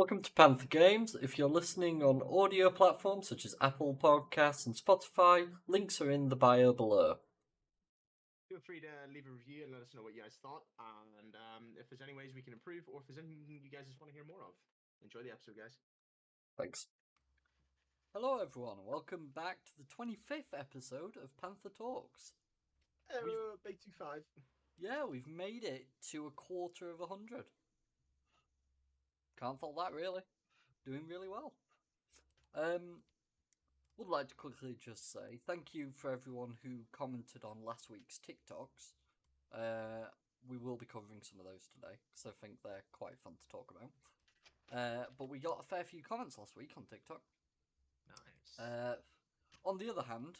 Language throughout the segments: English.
Welcome to Panther Games. If you're listening on audio platforms such as Apple Podcasts and Spotify, links are in the bio below. Feel free to leave a review and let us know what you guys thought, and if there's any ways we can improve, or if there's anything you guys just want to hear more of. Enjoy the episode, guys. Thanks. Hello, everyone, and welcome back to the 25th episode of Panther Talks. Big 2-5. Yeah, we've made it to a quarter of 100. Can't fault that, really. Doing really well. Would like to quickly just say thank you for everyone who commented on last week's TikToks. We will be covering some of those today, because I think they're quite fun to talk about. But we got a fair few comments last week on TikTok. Nice. On the other hand,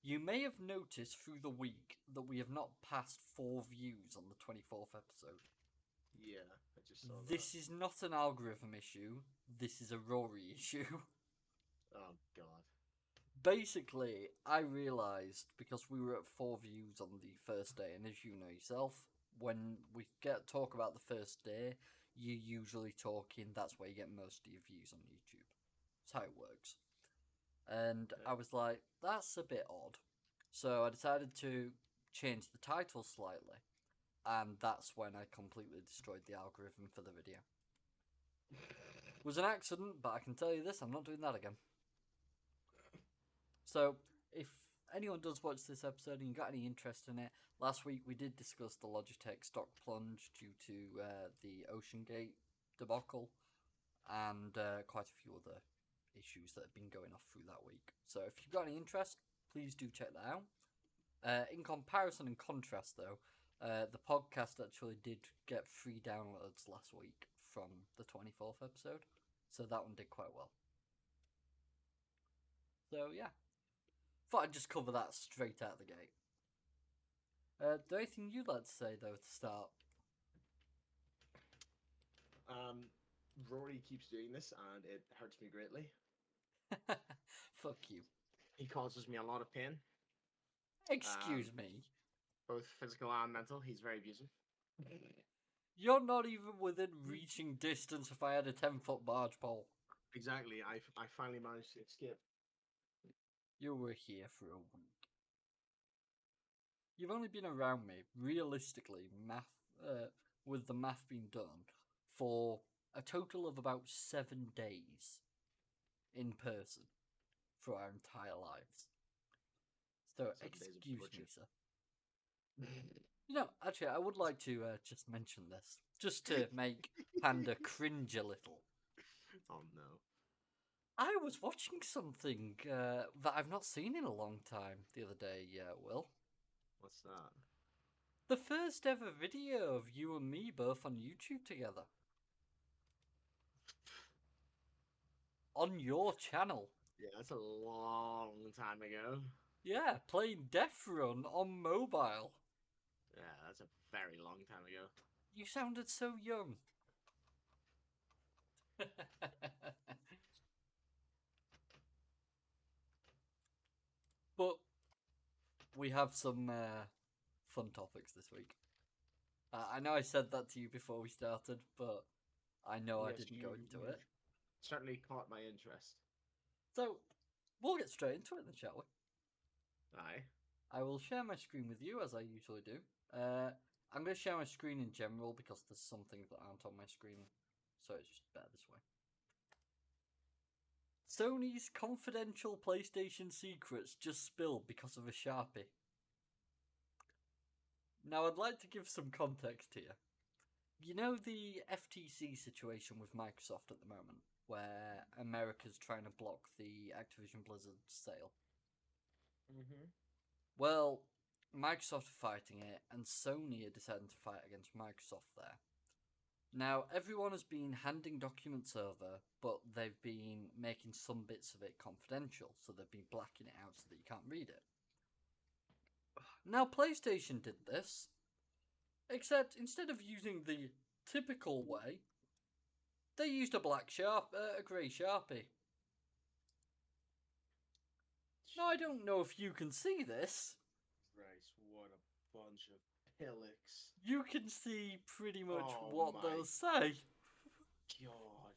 you may have noticed through the week that we have not passed 4 views on the 24th episode. Yeah, I just saw that. This is not an algorithm issue. This is a Rory issue. Oh, God. Basically, I realised, because we were at 4 views on the first day, and as you know yourself, when we talk about the first day, you're usually talking, that's where you get most of your views on YouTube. That's how it works. And I was like, that's a bit odd. So I decided to change the title slightly. And that's when I completely destroyed the algorithm for the video. It was an accident, but I can tell you this, I'm not doing that again. So, if anyone does watch this episode and you got any interest in it, last week we did discuss the Logitech stock plunge due to the OceanGate debacle and quite a few other issues that have been going off through that week. So if you've got any interest, please do check that out. In comparison and contrast, though, the podcast actually did get 3 downloads last week from the 24th episode, so that one did quite well. So yeah, thought I'd just cover that straight out the gate. Do anything you'd like to say, though, to start? Rory keeps doing this, and it hurts me greatly. Fuck you. He causes me a lot of pain. Excuse me. Both physical and mental. He's very abusive. You're not even within reaching distance if I had a 10-foot barge pole. Exactly. I finally managed to escape. You were here for a week. You've only been around me, realistically, with the math being done, for a total of about 7 days in person for our entire lives. So, excuse me, sir. You know, actually, I would like to just mention this, just to make Panda cringe a little. Oh, no. I was watching something that I've not seen in a long time the other day, Will. What's that? The first ever video of you and me both on YouTube together. On your channel. Yeah, that's a long time ago. Yeah, playing Death Run on mobile. Yeah, that's a very long time ago. You sounded so young. But we have some fun topics this week. I know I said that to you before we started, but I know I didn't go into it. Certainly caught my interest. So, we'll get straight into it then, shall we? Aye. I will share my screen with you, as I usually do. I'm going to share my screen in general, because there's some things that aren't on my screen, so it's just better this way. Sony's confidential PlayStation secrets just spilled because of a Sharpie. Now, I'd like to give some context here. You know the FTC situation with Microsoft at the moment, where America's trying to block the Activision Blizzard sale? Mm-hmm. Well, Microsoft are fighting it, and Sony are deciding to fight against Microsoft there. Now, everyone has been handing documents over, but they've been making some bits of it confidential, so they've been blacking it out so that you can't read it. Now, PlayStation did this, except instead of using the typical way, they used a grey Sharpie. Now, I don't know if you can see this. Christ, what a bunch of pillocks. You can see pretty much what they'll say. God.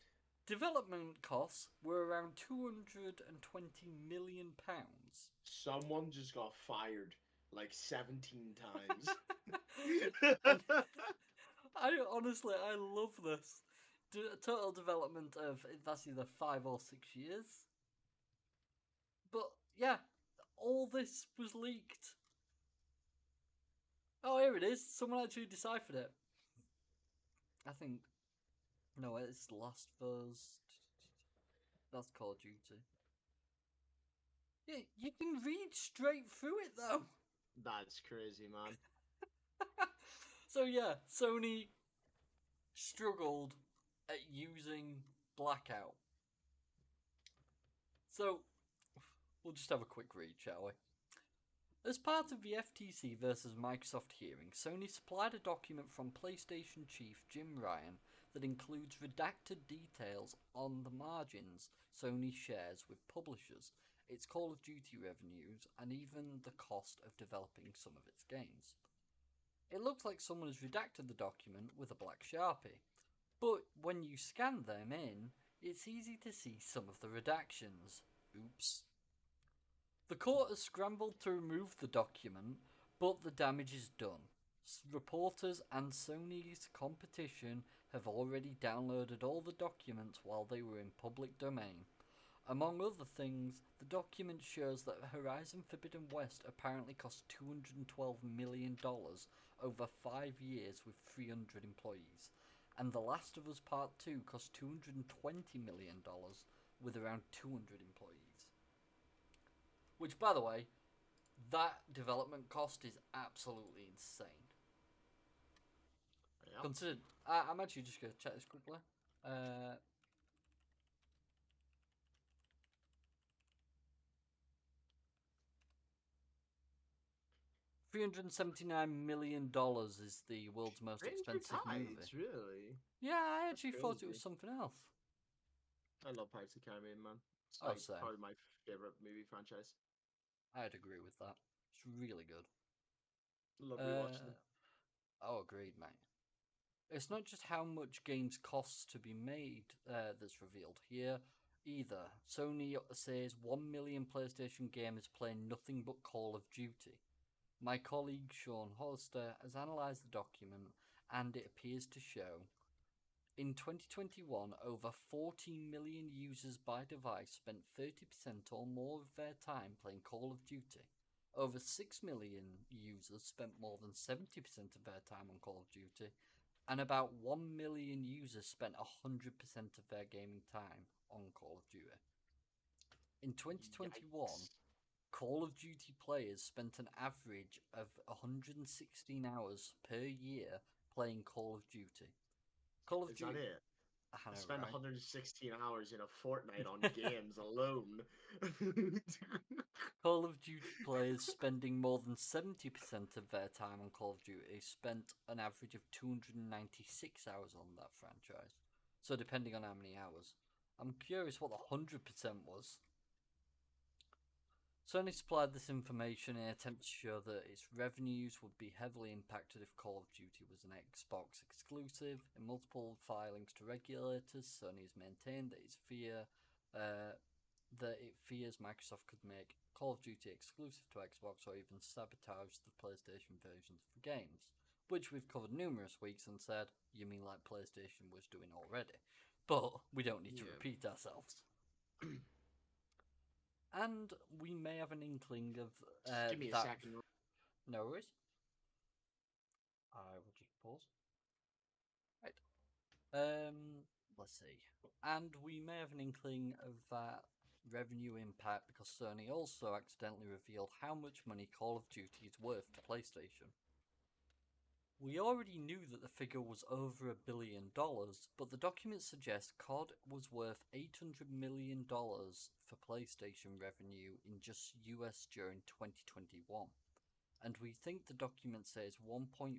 Development costs were around £220 million. Someone just got fired like 17 times. And I love this. Total development of that's either 5 or 6 years. But yeah, all this was leaked. Oh, here it is. Someone actually deciphered it. I think. No, it's Last of Us. That's Call of Duty. Yeah, you can read straight through it though. That's crazy, man. So yeah, Sony struggled at using blackout. So we'll just have a quick read, shall we? As part of the FTC versus Microsoft hearing, Sony supplied a document from PlayStation chief Jim Ryan that includes redacted details on the margins Sony shares with publishers, its Call of Duty revenues, and even the cost of developing some of its games. It looks like someone has redacted the document with a black sharpie, but when you scan them in, it's easy to see some of the redactions. Oops. The court has scrambled to remove the document, but the damage is done. Reporters and Sony's competition have already downloaded all the documents while they were in public domain. Among other things, the document shows that Horizon Forbidden West apparently cost $212 million over 5 years with 300 employees, and The Last of Us Part 2 cost $220 million with around 200 employees. Which, by the way, that development cost is absolutely insane. Yep. Consider, I'm actually just going to check this quickly. $379 million is the world's most expensive movie. Really? Yeah, I actually thought it crazy. was something else. I love Pirates of the Caribbean, man. It's Oh, like same. probably my favorite movie franchise. I'd agree with that. It's really good. Love rewatching them. Oh, agreed, mate. It's not just how much games costs to be made that's revealed here, either. Sony says 1 million PlayStation gamers play nothing but Call of Duty. My colleague Sean Hollister has analysed the document, and it appears to show in 2021, over 14 million users by device spent 30% or more of their time playing Call of Duty. Over 6 million users spent more than 70% of their time on Call of Duty, and about 1 million users spent 100% of their gaming time on Call of Duty. In 2021, Yikes. Call of Duty players spent an average of 116 hours per year playing Call of Duty. Call of Is Duty. that it? I know, I spent right? 116 hours in a fortnight on games alone. Call of Duty players spending more than 70% of their time on Call of Duty spent an average of 296 hours on that franchise. So depending on how many hours. I'm curious what the 100% was. Sony supplied this information in an attempt to show that its revenues would be heavily impacted if Call of Duty was an Xbox exclusive. In multiple filings to regulators, Sony has maintained that it fears Microsoft could make Call of Duty exclusive to Xbox or even sabotage the PlayStation versions of the games, which we've covered numerous weeks and said, you mean like PlayStation was doing already. But we don't need to repeat ourselves. And we may have an inkling of Just give me a second. No worries. I will just pause. Right. Let's see. And we may have an inkling of that revenue impact because Sony also accidentally revealed how much money Call of Duty is worth to PlayStation. We already knew that the figure was over $1 billion, but the document suggests COD was worth $800 million for PlayStation revenue in just US during 2021. And we think the document says 1.5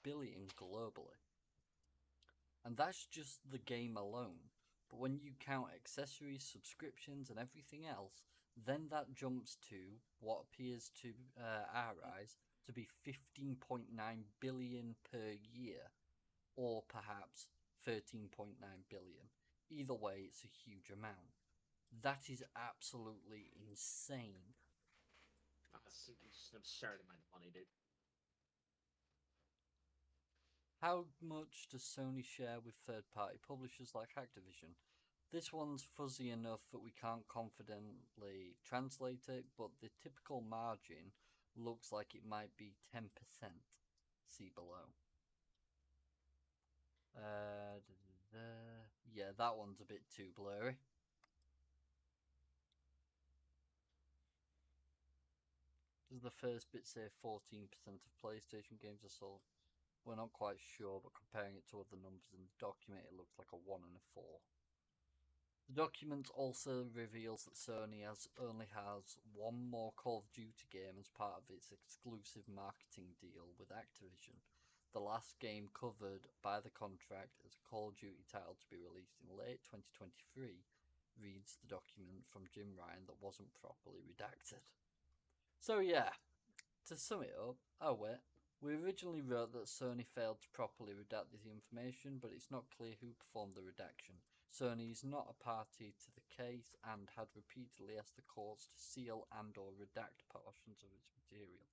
billion globally. And that's just the game alone. But when you count accessories, subscriptions, and everything else, then that jumps to what appears to our eyes to be 15.9 billion per year, or perhaps 13.9 billion. Either way, it's a huge amount. That is absolutely insane. That's just an absurd amount of money, dude. How much does Sony share with third-party publishers like Activision? This one's fuzzy enough that we can't confidently translate it, but the typical margin looks like it might be 10%. See below. Yeah, that one's a bit too blurry. Does the first bit say 14% of PlayStation games are sold? We're not quite sure, but comparing it to other numbers in the document, it looks like a 1 and a 4. The document also reveals that Sony only has one more Call of Duty game as part of its exclusive marketing deal with Activision. The last game covered by the contract as a Call of Duty title to be released in late 2023, reads the document from Jim Ryan that wasn't properly redacted. So yeah, to sum it up, we originally wrote that Sony failed to properly redact this information, but it's not clear who performed the redaction. Sony is not a party to the case and had repeatedly asked the courts to seal and or redact portions of its material.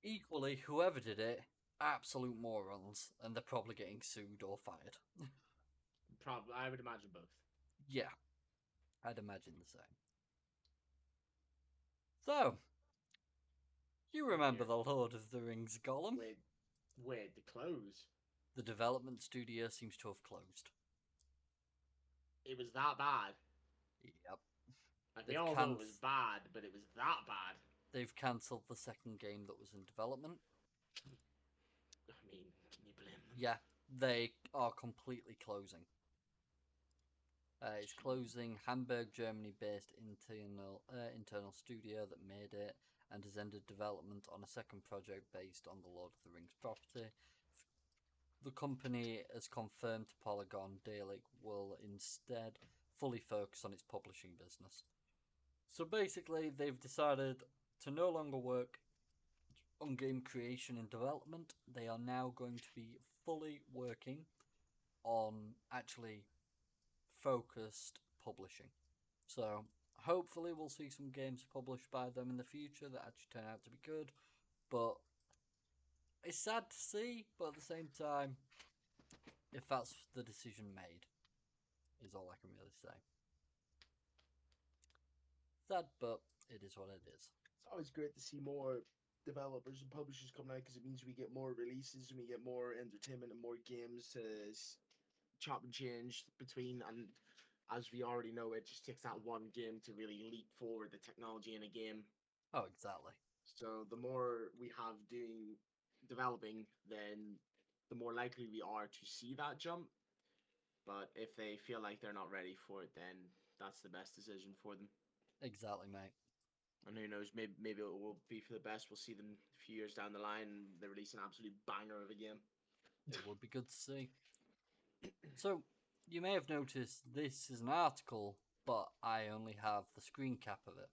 Equally, whoever did it, absolute morons, and they're probably getting sued or fired. Probably, I would imagine both. Yeah, I'd imagine the same. So, you remember the Lord of the Rings Gollum? Wait, the close? The development studio seems to have closed. It was that bad? Yep. Like, we all know it was bad, but it was that bad. They've cancelled the second game that was in development. I mean, can you blame them? Yeah, they are completely closing. It's closing Hamburg, Germany-based internal studio that made it and has ended development on a second project based on the Lord of the Rings property. The company has confirmed to Polygon Daedalic will instead fully focus on its publishing business. So basically, they've decided to no longer work on game creation and development. They are now going to be fully working on actually focused publishing. So hopefully we'll see some games published by them in the future that actually turn out to be good. But it's sad to see, but at the same time, if that's the decision made, is all I can really say. Sad, but it is what it is. It's always great to see more developers and publishers coming out because it means we get more releases and we get more entertainment and more games to chop and change between. And as we already know, it just takes that one game to really leap forward the technology in a game. Oh, exactly. So the more we have developing, then the more likely we are to see that jump. But if they feel like they're not ready for it, then that's the best decision for them. Exactly, mate. And who knows, maybe it will be for the best. We'll see them a few years down the line and they release an absolute banger of a game. It would be good to see. So, you may have noticed this is an article, but I only have the screen cap of it.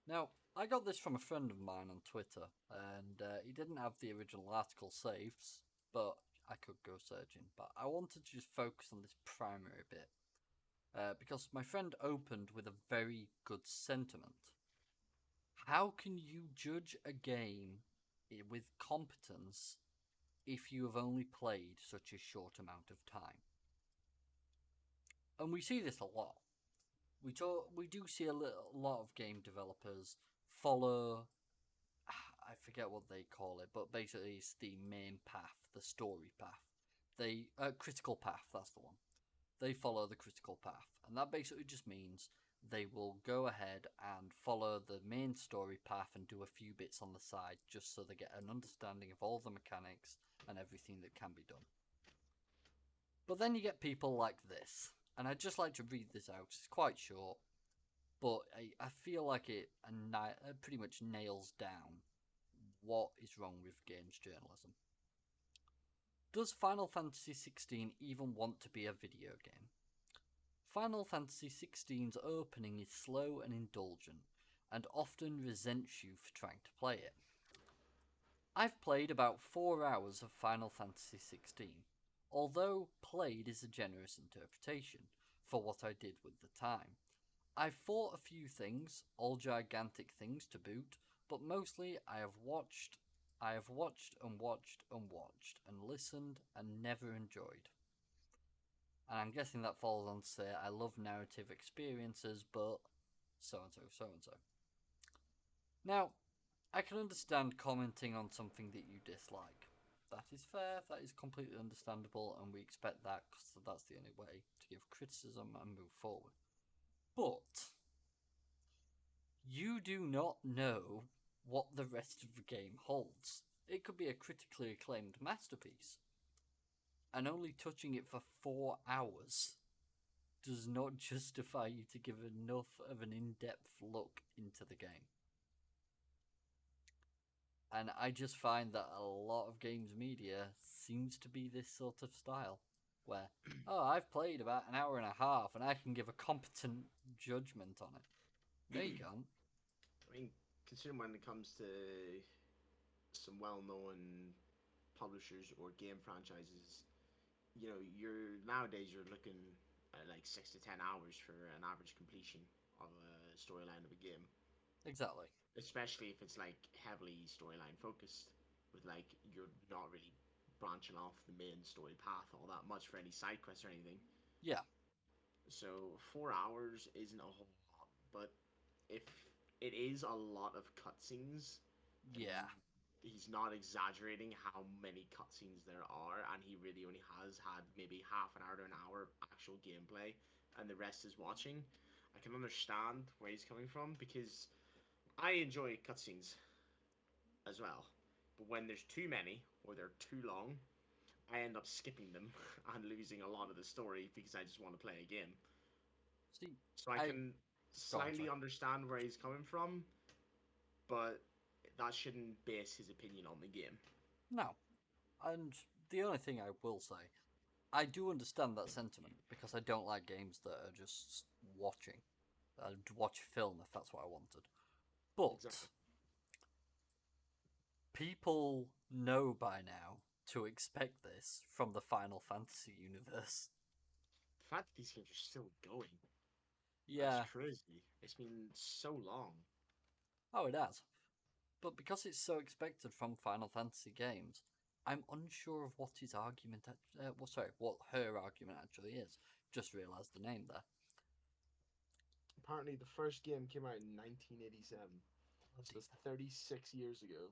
Now, I got this from a friend of mine on Twitter, and he didn't have the original article saved, but I could go searching. But I wanted to just focus on this primary bit. Because my friend opened with a very good sentiment. How can you judge a game with competence if you have only played such a short amount of time? And we see this a lot. We do see a lot of game developers follow, I forget what they call it, but basically it's the main path, the story path. Critical path, that's the one. They follow the critical path, and that basically just means they will go ahead and follow the main story path and do a few bits on the side just so they get an understanding of all the mechanics and everything that can be done. But then you get people like this, and I'd just like to read this out. It's quite short, but I feel like it pretty much nails down what is wrong with games journalism. Does Final Fantasy XVI even want to be a video game? Final Fantasy XVI's opening is slow and indulgent, and often resents you for trying to play it. I've played about 4 hours of Final Fantasy XVI, although played is a generous interpretation for what I did with the time. I've fought a few things, all gigantic things to boot, but mostly I have watched and watched and watched and listened and never enjoyed. And I'm guessing that falls on to say I love narrative experiences, but so and so, so and so. Now, I can understand commenting on something that you dislike. That is fair, that is completely understandable, and we expect that because that's the only way to give criticism and move forward. But you do not know what the rest of the game holds. It could be a critically acclaimed masterpiece, and only touching it for 4 hours does not justify you to give enough of an in-depth look into the game. And I just find that a lot of games media seems to be this sort of style, where, oh, I've played about an hour and a half and I can give a competent judgment on it. No, you can't. I mean, considering when it comes to some well-known publishers or game franchises, nowadays you're looking at like 6 to 10 hours for an average completion of a storyline of a game. Exactly. Especially if it's like heavily storyline focused, with like you're not really branching off the main story path all that much for any side quests or anything. Yeah. So 4 hours isn't a whole lot, but if it is a lot of cutscenes, Yeah. he's not exaggerating how many cutscenes there are, and he really only has had maybe half an hour to an hour of actual gameplay, and the rest is watching. I can understand where he's coming from, because I enjoy cutscenes as well, but when there's too many or they're too long, I end up skipping them and losing a lot of the story because I just want to play a game. See, So I can slightly understand where he's coming from, but that shouldn't base his opinion on the game. No. And the only thing I will say, I do understand that sentiment because I don't like games that are just watching. I'd watch a film if that's what I wanted. But Exactly. people know by now to expect this from the Final Fantasy universe. The fact that these games are still going, Yeah. that's crazy. It's been so long. Oh, it has. But because it's so expected from Final Fantasy games, I'm unsure of what his argument. What her argument actually is. Just realised the name there. Apparently, the first game came out in 1987. So that's 36 years ago.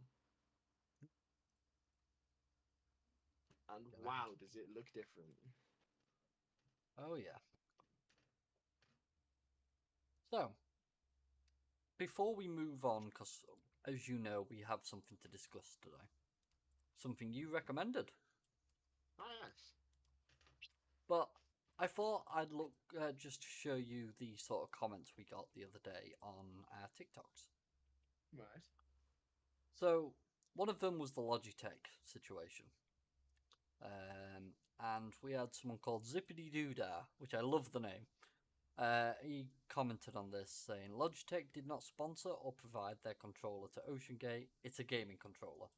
And wow, does it look different? Oh yeah. So, before we move on, because as you know, we have something to discuss today. Something you recommended. Ah, yes. But I thought I'd look just to show you the sort of comments we got the other day on our TikToks. Right. So, one of them was the Logitech situation. And we had someone called Zippity Doodah, which I love the name. He commented on this saying, Logitech did not sponsor or provide their controller to OceanGate. It's a gaming controller.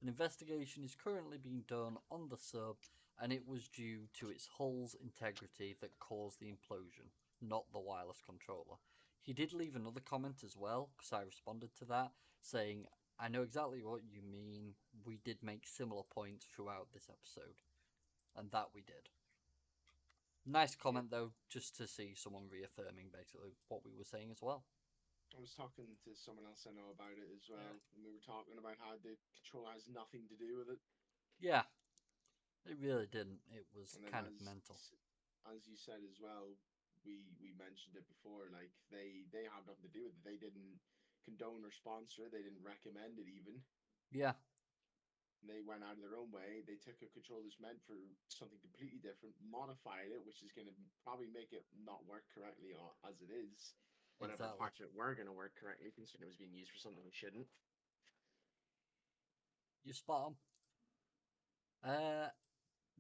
An investigation is currently being done on the sub, and it was due to its hull's integrity that caused the implosion, not the wireless controller. He did leave another comment as well, because I responded to that, saying, I know exactly what you mean. We did make similar points throughout this episode. And that we did. Nice comment, though, just to see someone reaffirming basically what we were saying as well. I was talking to someone else I know about it as well, and we were talking about how the controller has nothing to do with it. Yeah, it really didn't. It was kind of mental. As you said as well, we mentioned it before, like they have nothing to do with it. They didn't condone or sponsor it. They didn't recommend it even. Yeah. They went out of their own way. They took a controller that's meant for something completely different, modified it, which is going to probably make it not work correctly as it is. Whatever Exactly. parts of it were going to work correctly, considering it was being used for something it shouldn't. You're spot on.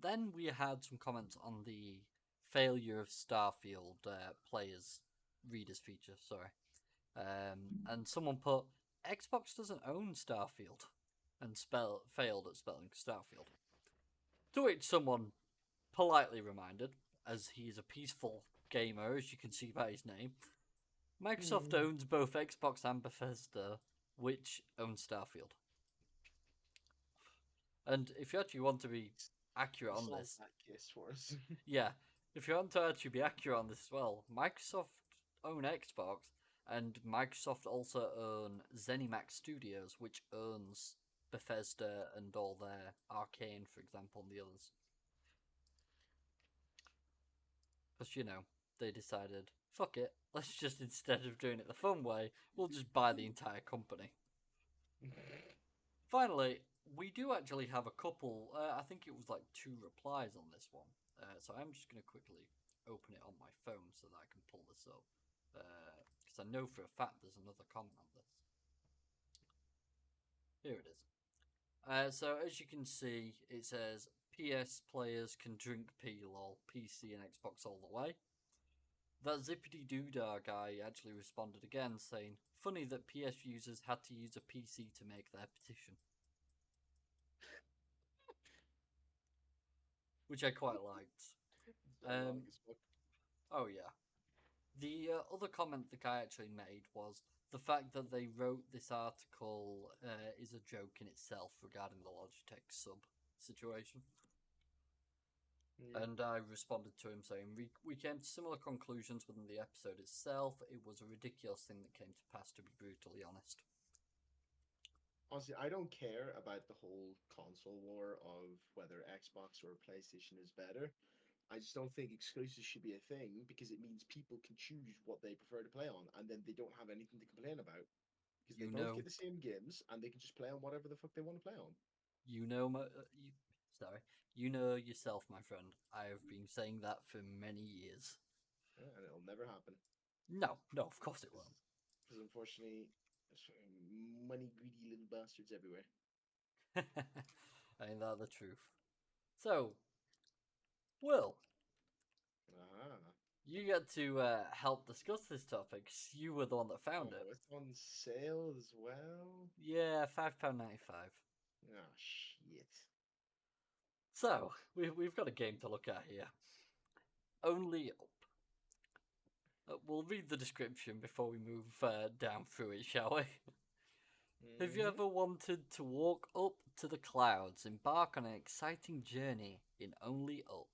Then we had some comments on the failure of Starfield readers feature. Sorry. And someone put, Xbox doesn't own Starfield. and failed at spelling Starfield. To which someone politely reminded, as he is a peaceful gamer, as you can see by his name, Microsoft owns both Xbox and Bethesda, which owns Starfield. And if you actually want to be accurate on Solve this, that case for us. yeah, if you want to actually be accurate on this as well, Microsoft own Xbox, and Microsoft also own ZeniMax Studios, which owns Bethesda and all their Arcane, for example, and the others. Because, you know, they decided, fuck it, let's just, instead of doing it the fun way, we'll just buy the entire company. Finally, we do actually have a couple, I think it was like 2 replies on this one. So I'm just going to quickly open it on my phone so that I can pull this up. Because I know for a fact there's another comment on this. Here it is. So as you can see, it says PS players can drink pee lol, PC and Xbox all the way. That Zippity Doodah guy actually responded again saying, funny that PS users had to use a PC to make their petition. Which I quite liked. Oh yeah. The other comment the guy actually made was the fact that they wrote this article is a joke in itself regarding the Logitech sub situation. And I responded to him saying, we came to similar conclusions within the episode itself. It was a ridiculous thing that came to pass, to be brutally honest. Honestly, I don't care about the whole console war of whether Xbox or PlayStation is better. I just don't think exclusives should be a thing because it means people can choose what they prefer to play on, and then they don't have anything to complain about because they both get the same games and they can just play on whatever the fuck they want to play on. You know, you know yourself, my friend. I have been saying that for many years. Yeah, and it'll never happen. No, of course it won't. Because unfortunately, there's money greedy little bastards everywhere. Ain't that the truth? So, Will, you get to help discuss this topic. You were the one that found it. It's on sale as well? Yeah, £5.95. Oh, shit. So, we've got a game to look at here. Only Up. We'll read the description before we move down through it, shall we? Have you ever wanted to walk up to the clouds, embark on an exciting journey in Only Up?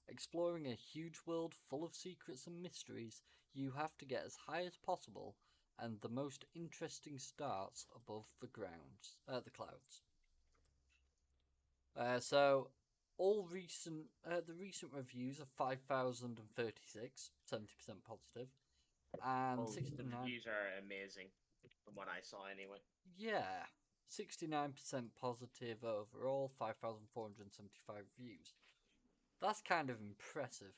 Exploring a huge world full of secrets and mysteries, you have to get as high as possible, and the most interesting starts above the clouds. So, all the recent reviews are 5,036, 70% positive, and 69. The reviews are amazing, from what I saw anyway. Yeah, 69% positive overall, 5,475 reviews. That's kind of impressive.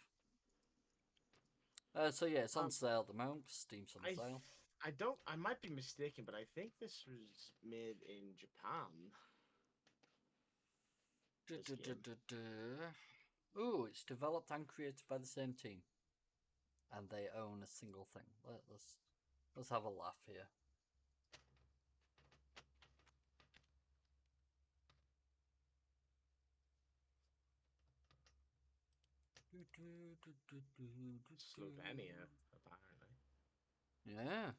So yeah, it's on sale at the moment. Steam's on sale. I might be mistaken, but I think this was made in Japan. Ooh, it's developed and created by the same team, and they own a single thing. Let's have a laugh here. Slovenia, apparently. Yeah.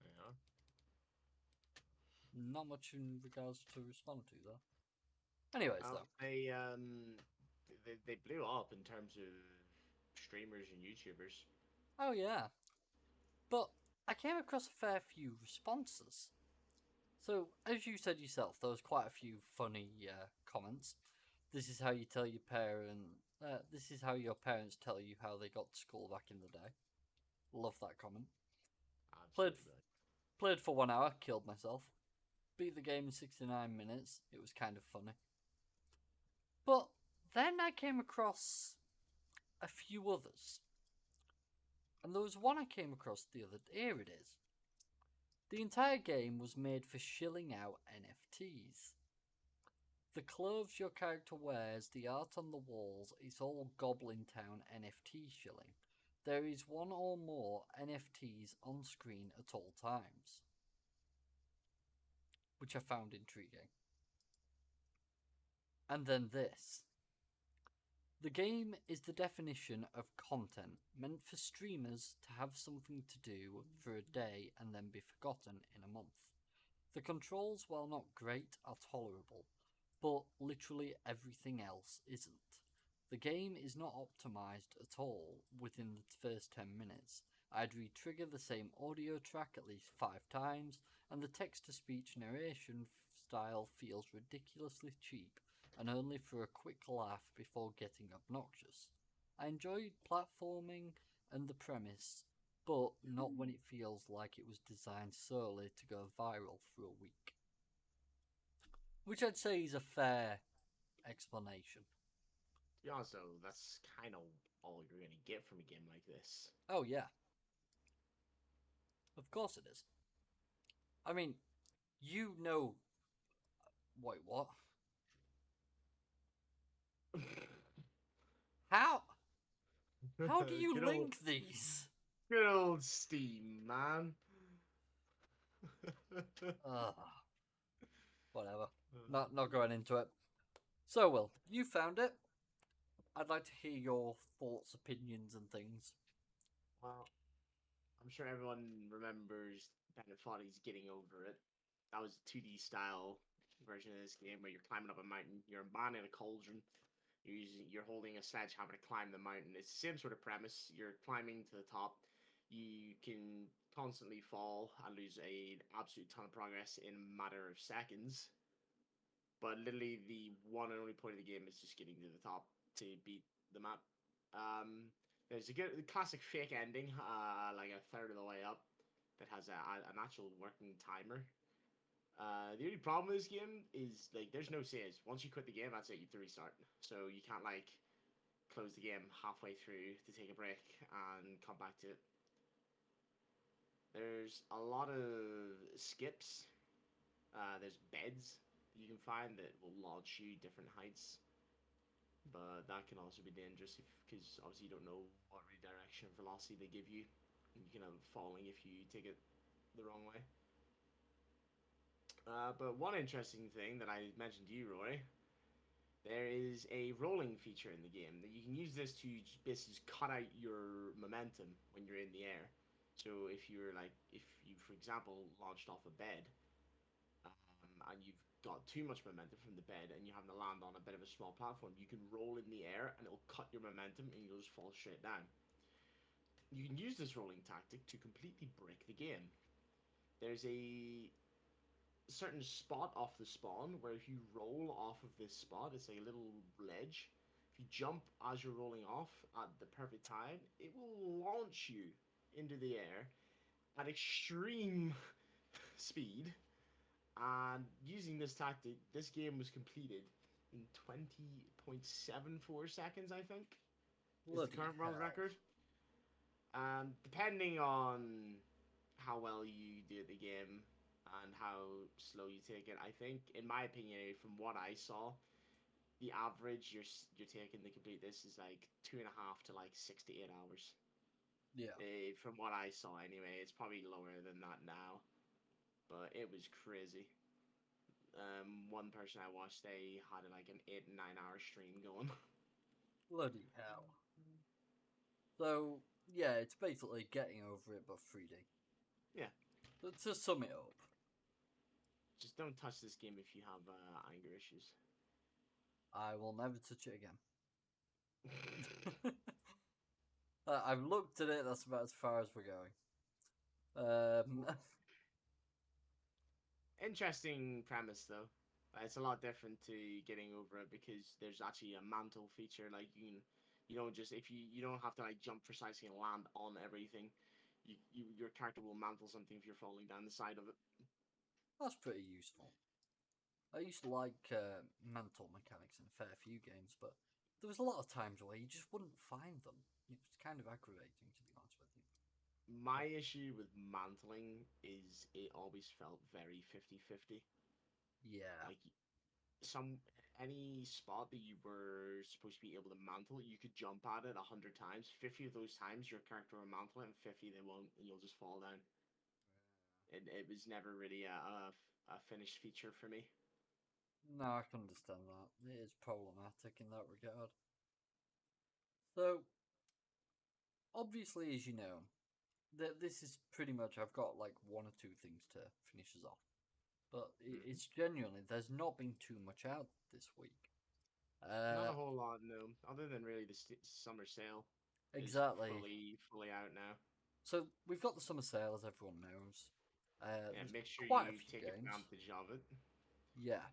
Yeah. Not much in regards to respond to though. Anyways, though, they blew up in terms of streamers and YouTubers. Oh yeah, but I came across a fair few responses. So as you said yourself, there was quite a few funny comments. This is how you tell your parent. This is how your parents tell you how they got to school back in the day. Love that comment. Played for 1 hour, killed myself. Beat the game in 69 minutes. It was kind of funny. But then I came across a few others. And there was one I came across the other day. Here it is. The entire game was made for shilling out NFTs. The clothes your character wears, the art on the walls, it's all Goblin Town NFT shilling. There is one or more NFTs on screen at all times. Which I found intriguing. And then this. The game is the definition of content meant for streamers to have something to do for a day and then be forgotten in a month. The controls, while not great, are tolerable, but literally everything else isn't. The game is not optimized at all within the first 10 minutes. I'd re-trigger the same audio track at least 5 times, and the text-to-speech narration style feels ridiculously cheap and only for a quick laugh before getting obnoxious. I enjoyed platforming and the premise, but not when it feels like it was designed solely to go viral for a week. Which I'd say is a fair explanation. To be honest, though, that's kind of all you're gonna get from a game like this. Oh, yeah. Of course it is. I mean, you know. Wait, what? How? How do you Good link these? Good old Steam, man. Ugh. Whatever. Not going into it. So, Will, you found it. I'd like to hear your thoughts, opinions, and things. Well, I'm sure everyone remembers Pandtha's Getting Over It. That was a 2D style version of this game where you're climbing up a mountain. You're a man in a cauldron. You're holding a sledgehammer to climb the mountain. It's the same sort of premise. You're climbing to the top. You can constantly fall and lose an absolute ton of progress in a matter of seconds. But literally, the one and only point of the game is just getting to the top to beat the map. There's a good classic fake ending, like a third of the way up, that has an actual working timer. The only problem with this game is like there's no saves. Once you quit the game, that's it. You have to restart. So you can't like close the game halfway through to take a break and come back to it. There's a lot of skips. There's beds you can find that will launch you different heights, but that can also be dangerous because obviously you don't know what redirection velocity they give you. You can have falling if you take it the wrong way. But one interesting thing that I mentioned to you, Roy, there is a rolling feature in the game that you can use this to basically just cut out your momentum when you're in the air. So if you, for example, launched off a bed, and you've got too much momentum from the bed and you happen to land on a bit of a small platform, you can roll in the air and it'll cut your momentum and you'll just fall straight down. You can use this rolling tactic to completely break the game. There's a certain spot off the spawn where if you roll off of this spot, it's like a little ledge. If you jump as you're rolling off at the perfect time, it will launch you into the air at extreme speed. And using this tactic, this game was completed in 20.74 seconds, I think, is the current world record. Depending on how well you do the game and how slow you take it, I think, in my opinion, from what I saw, the average you're taking to complete this is like 2.5 to like 6 to 8 hours. Yeah. From what I saw, anyway, it's probably lower than that now, but it was crazy. One person I watched, they had like an 8 and 9 hour stream going. Bloody hell. So, yeah, it's basically getting over it, but 3D. Yeah. But to sum it up, Just don't touch this game if you have anger issues. I will never touch it again. I've looked at it, that's about as far as we're going. Interesting premise, though. It's a lot different to getting over it because there's actually a mantle feature. Like you don't just if you don't have to like jump precisely and land on everything. Your character will mantle something if you're falling down the side of it. That's pretty useful. I used to like mantle mechanics in a fair few games, but there was a lot of times where you just wouldn't find them. It was kind of aggravating, to be honest with you. My issue with mantling is it always felt very 50-50. Yeah. Like any spot that you were supposed to be able to mantle, you could jump at it 100 times. 50 of those times your character will mantle it, and 50 they won't, and you'll just fall down. It was never really a finished feature for me. No, I can understand that. It is problematic in that regard. So, obviously, as you know, this is pretty much, I've got like one or two things to finish us off. But it's genuinely, there's not been too much out this week. Not a whole lot, no. Other than really the summer sale is Exactly. fully out now. So we've got the summer sale, as everyone knows. Yeah, There's make sure quite a you few take games. advantage of it. Yeah,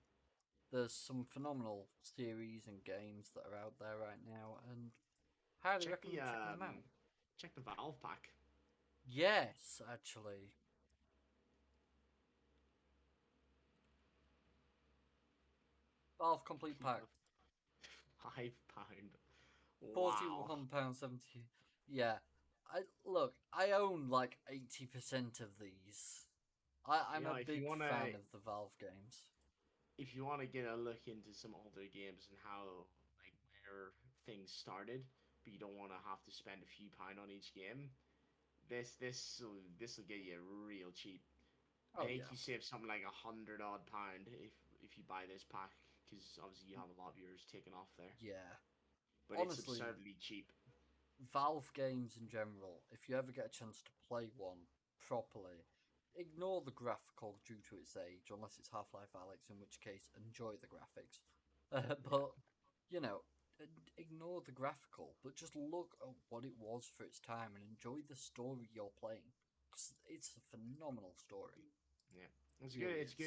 there's some phenomenal series and games that are out there right now, and highly recommend checking them out. Check the Valve pack. Yes, actually. Valve Complete Pack. £5. Wow. £41.70. Yeah. I own like 80% of these. I'm a If big you wanna fan of the Valve games. if you wanna get a look into some older games and how like where things started, but you don't wanna have to spend a few pound on each game, this will get you real cheap. I Oh think yeah. you save something like £100 if you buy this pack, because obviously you have a lot of yours taken off there. Yeah. But it's Honestly, absurdly cheap. Valve games in general, if you ever get a chance to play one properly, ignore the graphical due to its age, unless it's Half-Life Alyx, in which case enjoy the graphics. Yeah. But, you know, ignore the graphical, but just look at what it was for its time and enjoy the story you're playing. It's a phenomenal story. Yeah. It's good. Really It's is.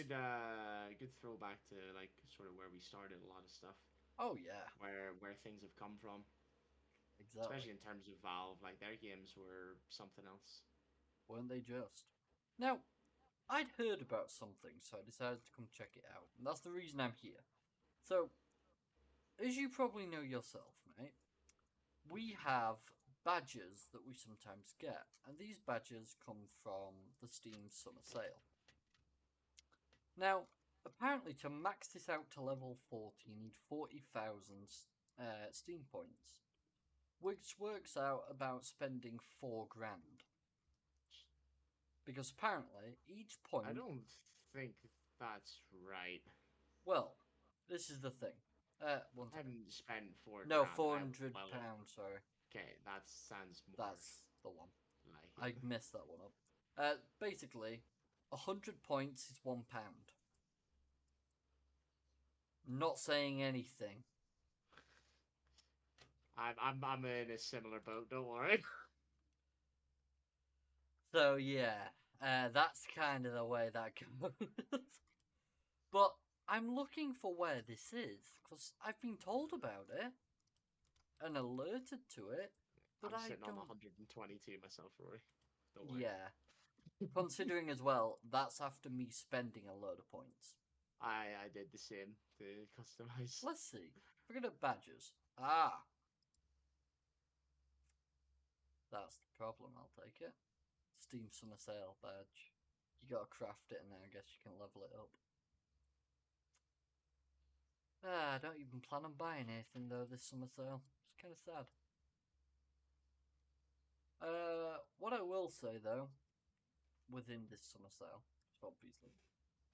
good throwback to like sort of where we started a lot of stuff, Oh yeah, where things have come from, exactly. especially in terms of Valve. Like their games were something else. Weren't they just? Now, I'd heard about something, so I decided to come check it out. And that's the reason I'm here. So, as you probably know yourself, mate, we have badges that we sometimes get, and these badges come from the Steam Summer Sale. Now, apparently, to max this out to level 40, you need 40,000 Steam points, which works out about spending 4 grand. Because apparently, each point. I don't think that's right. Well, this is the thing. One I second. haven't spent No, £4 and I £400. Sorry, okay, that sounds more that's the one. like I it. messed that one up. Basically, 100 points is £1. Not saying anything. I'm in a similar boat. Don't worry. So yeah, that's kind of the way that goes. But I'm looking for where this is because I've been told about it and alerted to it, but I'm I sitting on don't. 122 myself, Rory. Don't worry. Yeah, considering as well, that's after me spending a load of points. I did the same to customize. Let's see. Forget about badges. Ah, that's the problem. I'll take it. Steam Summer Sale badge. You gotta craft it, and then I guess you can level it up. Ah, I don't even plan on buying anything though this summer sale. It's kind of sad. What I will say though, within this summer sale, obviously,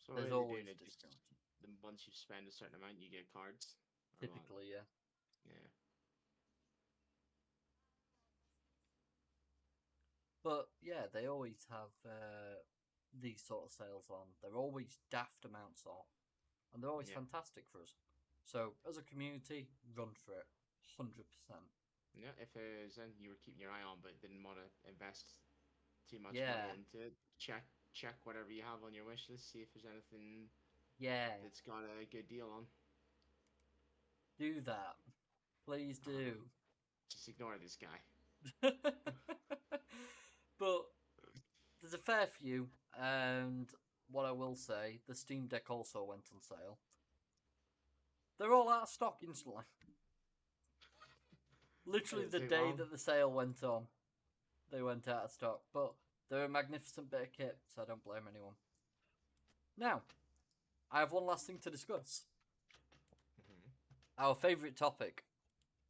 So what there's are they doing? always It just discounting. once you spend a certain amount, you get cards. Or what? Typically, yeah. Yeah. But yeah, they always have these sort of sales on. They're always daft amounts off, and they're always Yeah. fantastic for us. So as a community, run for it, 100%. Yeah. If there's anything you were keeping your eye on but didn't want to invest too much money Yeah, into it, check whatever you have on your wish list. See if there's anything yeah, that's got a good deal on. do that. Please do. Just ignore this guy. But there's a fair few, and what I will say, the Steam Deck also went on sale. They're all out of stock instantly. Literally Didn't the take day long. that the sale went on, they went out of stock. But they're a magnificent bit of kit, so I don't blame anyone. Now, I have one last thing to discuss. Our favourite topic.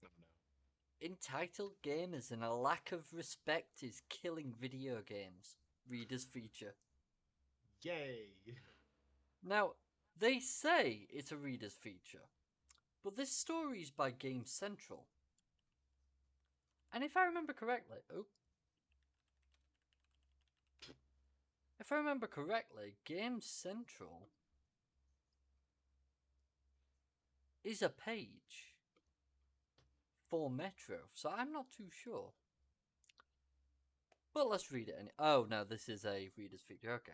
Oh no. Entitled gamers and a lack of respect is killing video games. Readers feature. Yay! Now, They say it's a reader's feature, but this story is by Game Central. And if I remember correctly, Game Central is a page for Metro, so I'm not too sure. But let's read it. Oh no, this is a reader's feature. Okay.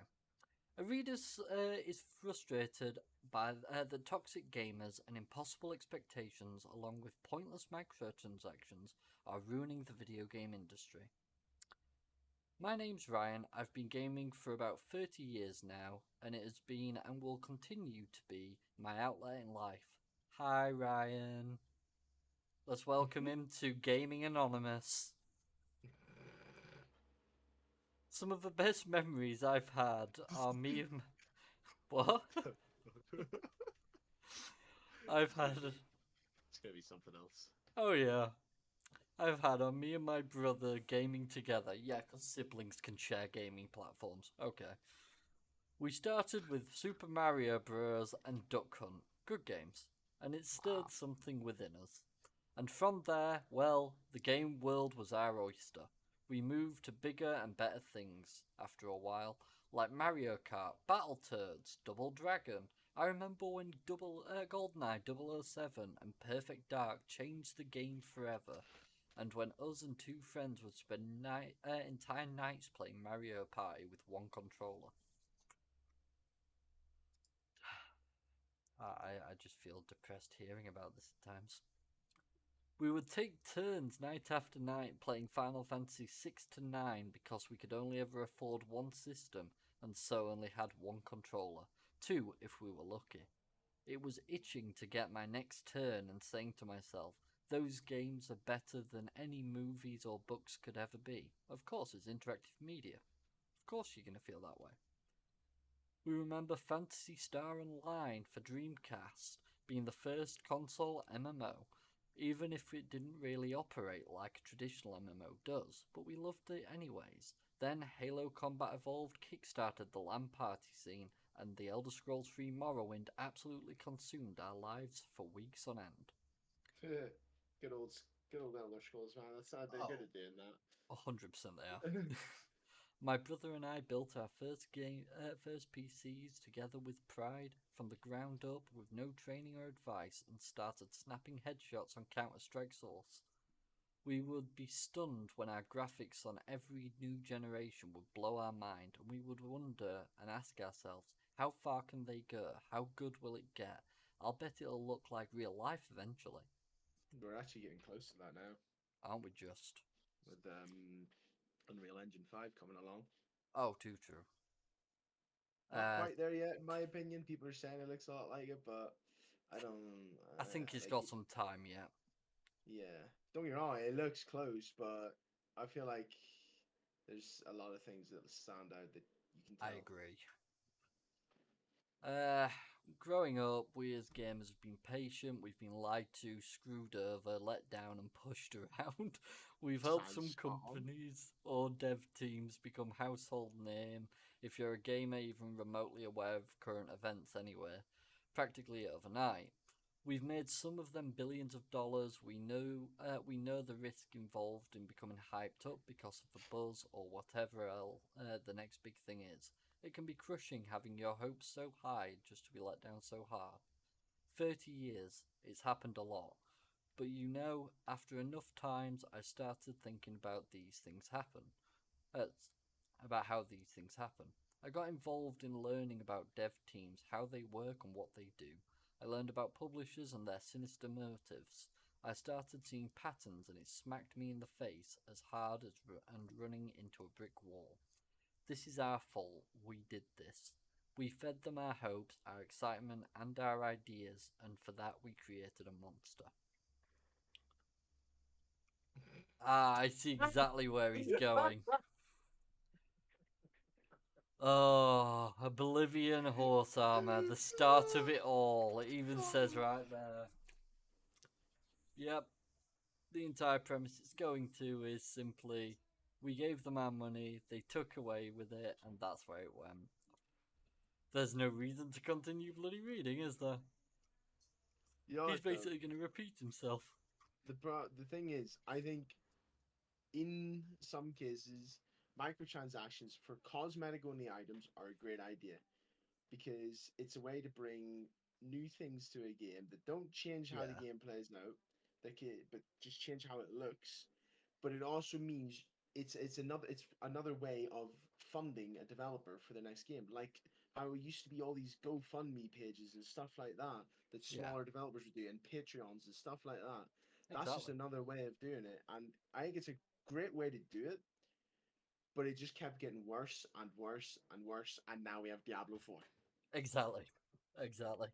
A reader is frustrated by the toxic gamers and impossible expectations, along with pointless microtransactions, are ruining the video game industry. My name's Ryan. I've been gaming for about 30 years now, and it has been and will continue to be my outlet in life. Hi, Ryan. Let's welcome him to Gaming Anonymous. Some of the best memories I've had are me and... What? I've had... It's gonna be something else. Oh yeah. I've had on me and my brother gaming together. Yeah, because siblings can share gaming platforms. Okay. We started with Super Mario Bros. And Duck Hunt. Good games. And it stirred something within us. And from there, well, the game world was our oyster. We moved to bigger and better things after a while, like Mario Kart, Battletoads, Double Dragon. I remember when GoldenEye 007 and Perfect Dark changed the game forever, and when us and two friends would spend entire nights playing Mario Party with one controller. I just feel depressed hearing about this at times. We would take turns night after night playing Final Fantasy 6 to 9 because we could only ever afford one system and so only had one controller. 2 if we were lucky. It was itching to get my next turn and saying to myself, those games are better than any movies or books could ever be. Of course, it's interactive media. Of course you're going to feel that way. We remember Phantasy Star Online for Dreamcast being the first console MMO, even if it didn't really operate like a traditional MMO does, but we loved it anyways. Then Halo Combat Evolved kickstarted the LAN party scene, and the Elder Scrolls 3 Morrowind absolutely consumed our lives for weeks on end. Good old Elder Scrolls, man. They're good at doing that. 100% they are. My brother and I built our first PCs together with pride, from the ground up, with no training or advice, and started snapping headshots on Counter-Strike Source. We would be stunned when our graphics on every new generation would blow our mind, and we would wonder and ask ourselves, how far can they go? How good will it get? I'll bet it'll look like real life eventually. We're actually getting close to that now. Aren't we just? With Unreal Engine 5 coming along. Oh, too true. Not quite there yet, in my opinion. People are saying it looks a lot like it, but I don't... I think it's got some time yet. Yeah. Don't get me wrong, it looks close, but I feel like there's a lot of things that stand out that you can tell. I agree. Growing up, we as gamers have been patient, we've been lied to, screwed over, let down and pushed around. We've helped some companies or dev teams become household name if you're a gamer even remotely aware of current events anywhere, practically overnight. We've made some of them billions of dollars. We know the risk involved in becoming hyped up because of the buzz or whatever else the next big thing is. It can be crushing having your hopes so high just to be let down so hard. 30 years, it's happened a lot. But you know, after enough times, I started thinking about these things happen. About how these things happen. I got involved in learning about dev teams, how they work and what they do. I learned about publishers and their sinister motives. I started seeing patterns and it smacked me in the face as hard as and running into a brick wall. This is our fault. We did this. We fed them our hopes, our excitement, and our ideas, and for that we created a monster. I see exactly where he's going. Oh, Oblivion Horse Armor, the start of it all. It even says right there. Yep. The entire premise it's going to is simply, we gave them our money, they took away with it, and that's where it went. There's no reason to continue bloody reading, is there? You know He's what, though? basically going to repeat himself. The thing is, I think in some cases, microtransactions for cosmetic only items are a great idea because it's a way to bring new things to a game that don't change how the Yeah. game plays out, but just change how it looks. But it also means it's another way of funding a developer for the next game. Like how it used to be all these GoFundMe pages and stuff like that that Yeah. smaller developers would do, and Patreons and stuff like that. That's just Exactly. another way of doing it, and I think it's a great way to do it. But it just kept getting worse and worse and worse, and now we have Diablo 4. Exactly. Exactly.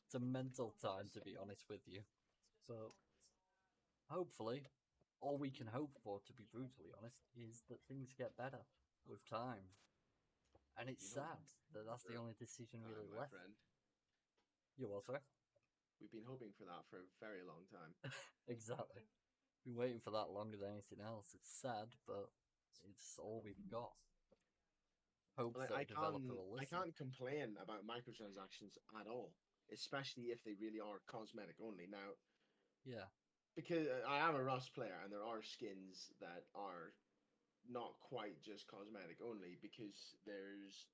It's a mental time, to be honest with you. But hopefully, all we can hope for, to be brutally honest, is that things get better with time. And it's You know, sad that that's the only decision really my left. friend, You what, sorry? we've been hoping for that for a very long time. Exactly. Been waiting for that longer than anything else. It's sad, but it's all we've got. Hope Like that a developer will I listen. can't complain about microtransactions at all, especially if they really are cosmetic only. Now, Yeah, because I am a Rust player, and there are skins that are not quite just cosmetic only, because there's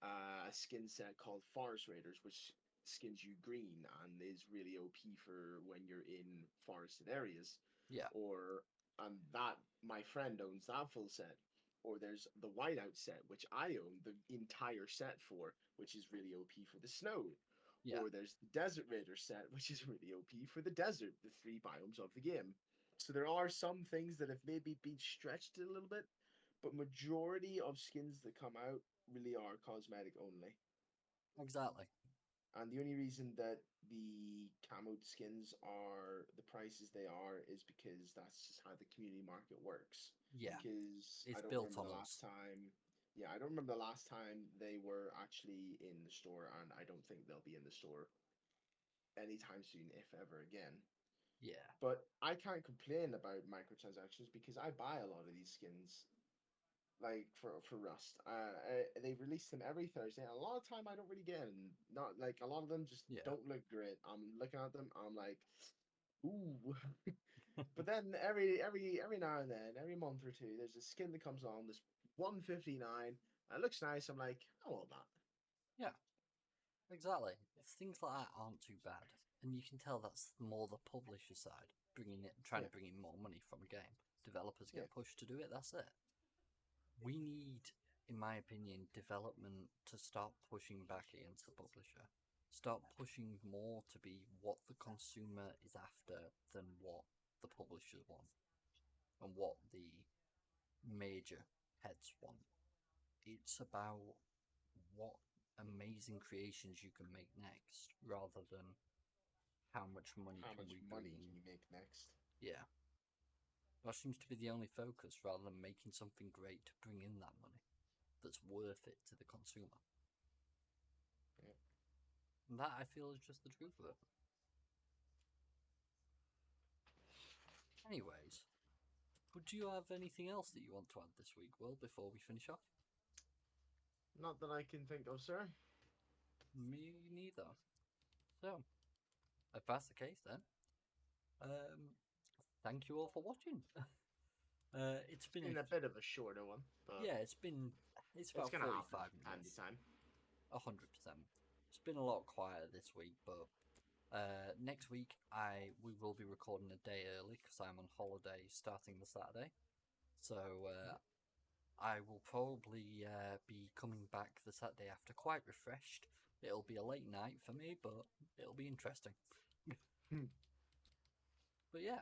a skin set called Forest Raiders, which skins you green and is really OP for when you're in forested areas. yeah, Or that my friend owns that full set. Or there's the whiteout set, which I own the entire set for, which is really OP for the snow. yeah. Or there's the Desert Raider set, which is really OP for the desert, the three biomes of the game. So there are some things that have maybe been stretched a little bit, but majority of skins that come out really are cosmetic only. Exactly. And the only reason that the camo skins are the prices they are is because that's just how the community market works. Yeah, Because I it's don't built remember on the us. last time. Yeah, I don't remember the last time they were actually in the store, and I don't think they'll be in the store anytime soon, if ever again. Yeah, But I can't complain about microtransactions because I buy a lot of these skins, like for Rust. They release them every Thursday. And a lot of time I don't really get them. Not like a lot of them just yeah. don't look great. I'm looking at them. I'm like, ooh. But then every now and then, every month or two, there's a skin that comes on. This 159. It looks nice. I'm like, I want that. Yeah, exactly. Things like that aren't too bad, and you can tell that's more the publisher side trying Yeah, to bring in more money from a game. Developers yeah. get pushed to do it. That's it. We need, in my opinion, development to start pushing back against the publisher. Start pushing more to be what the consumer is after than what the publishers want and what the major heads want. It's about what amazing creations you can make next rather than how much money How can much we bring money in. can you make next? Yeah, that seems to be the only focus rather than making something great to bring in that money that's worth it to the consumer. Yeah. And that, I feel, is just the truth of it. Anyways, would you have anything else that you want to add this week, Will, before we finish off? Not that I can think of, sir. Me neither. So, if that's the case, then, thank you all for watching. It's been Been a bit of a shorter one, but yeah, it's about it's gonna 45 happen from time to minutes. time. 100%. It's been a lot quieter this week, but next week we will be recording a day early because I'm on holiday starting the Saturday. So I will probably be coming back the Saturday after quite refreshed. It'll be a late night for me, but it'll be interesting. But yeah,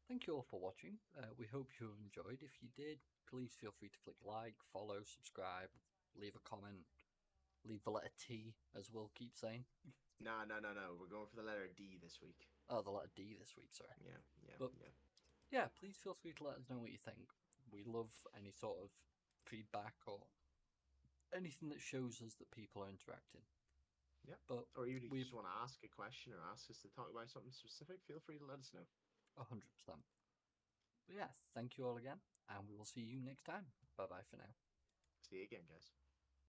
thank you all for watching. We hope you enjoyed. If you did, please feel free to click like, follow, subscribe, leave a comment, leave the letter T, as Will keeps saying. No. We're going for the letter D this week. Oh, the letter D this week, sorry. Yeah. But yeah, please feel free to let us know what you think. We love any sort of feedback or anything that shows us that people are interacting. Yeah. But Or even if you we just want to ask a question or ask us to talk about something specific, feel free to let us know. 100%. But yeah, thank you all again, and we will see you next time. Bye bye for now. See you again, guys.